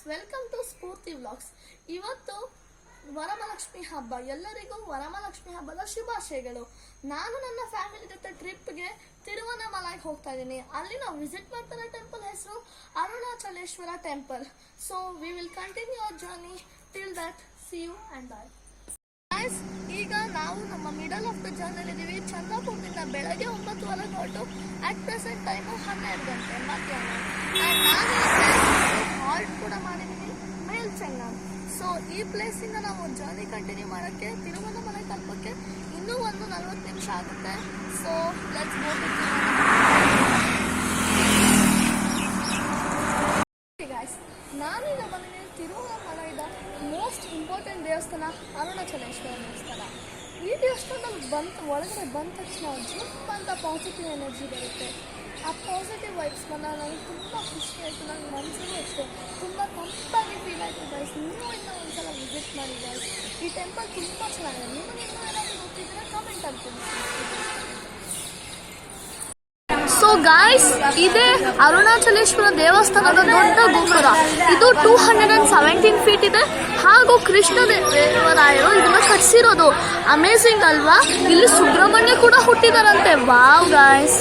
Welcome to Spoorthi vlogs. ಇವತ್ತು ವರಮಹಾಲಕ್ಷ್ಮಿ ಹಬ್ಬ. ಎಲ್ಲರಿಗೂ ವರಮಹಾಲಕ್ಷ್ಮಿ ಹಬ್ಬದ ಶುಭಾಶಯಗಳು. ನಾನು ನನ್ನ ಫ್ಯಾಮಿಲಿ ಜೊತೆ ಟ್ರಿಪ್ಗೆ ತಿರುವನಮಲೈಗೆ ಹೋಗ್ತಾ ಇದ್ದೀನಿ. ಅಲ್ಲಿ ನಾವು ವಿಸಿಟ್ ಮಾಡ್ತಾರ ಟೆಂಪಲ್ ಹೆಸರು Arunachaleshwara temple. So we will continue our journey. Till that see you and bye. ಈಗ ನಾವು ನಮ್ಮ ಮಿಡಲ್ ಆಫ್ ದ ಜರ್ನಿ ಇದೀವಿ. ಚಂದ್ರಪುರದಿಂದ ಬೆಳಗ್ಗೆ 9:15 ಹೊರಟು ಅಟ್ ಪ್ರೆಸೆಂಟ್ ಟೈಮು 12 ಗಂಟೆ ಮಧ್ಯಾಹ್ನ. ನಾನು ಹಾಲ್ಟ್ ಕೂಡ ಮಾಡಿದ್ದೀನಿ ಮೇಲ್ಚೆಂಗಂ. ಸೊ ಈ ಪ್ಲೇಸಿಂದ ನಾವು ಜರ್ನಿ ಕಂಟಿನ್ಯೂ ಮಾಡೋಕ್ಕೆ ತಿರುವನಮಲೈ ತಲುಪಕ್ಕೆ ಇನ್ನೂ 40 ನಿಮಿಷ ಆಗುತ್ತೆ. So let's go to guys. ನಾನೀಗ ಬಂದಿದ್ದೀನಿ ತಿರುವನಮಲೈದ ಮೋಸ್ಟ್ ಇಂಪಾರ್ಟೆಂಟ್ ದೇವಸ್ಥಾನ ಅರುಣಾಚಲೇಶ್ವರ ದೇವಸ್ಥಾನ. ಈ ದೇವಸ್ಥಾನದಲ್ಲಿ ಒಳಗಡೆ ಬಂದ ತಕ್ಷಣ ಜುಪ್ ಅಂತ ಪಾಸಿಟಿವ್ ಎನರ್ಜಿ ಬರುತ್ತೆ. ಆ ಪಾಸಿಟಿವ್ ವೈಬ್ಸ್ ಬಂದಾಗ ನನಗೆ ತುಂಬ ಖುಷಿ ಆಯಿತು. ನನ್ನ ಮನಸ್ಸಿಗೂ ಅಷ್ಟೇ ತುಂಬ ತಂಪಾಗಿ ಫೀಲ್ ಆಯಿತು ಗೈಸ್. ನೀವು ಇನ್ನೂ ಒಂದ್ಸಲ ವಿಸಿಟ್ ಮಾಡಿ ಗೈಸ್. ಈ ಟೆಂಪಲ್ ತುಂಬ ಚೆನ್ನಾಗಿದೆ. ನಿಮಗೆ ಇನ್ನೂ ಏನಾದರೂ ಗೊತ್ತಿದ್ರೆ ಕಾಮೆಂಟ್ ಆಗ್ತೀನಿ. ಸೊ ಗಾಯ್ಸ್, ಇದೇ ಅರುಣಾಚಲೇಶ್ವರ ದೇವಸ್ಥಾನದ ದೊಡ್ಡ ಗೋಪುರ. ಇದು 217 ಫೀಟ್ ಇದೆ. ಹಾಗೂ ಕೃಷ್ಣದೇವರಾಯರು ಇದನ್ನ ಕಟ್ಸಿರೋದು. ಅಮೇಸಿಂಗ್ ಅಲ್ವಾ? ಇಲ್ಲಿ ಸುಬ್ರಹ್ಮಣ್ಯ ಕೂಡ ಹುಟ್ಟಿದಾರಂತೆ. Wow guys.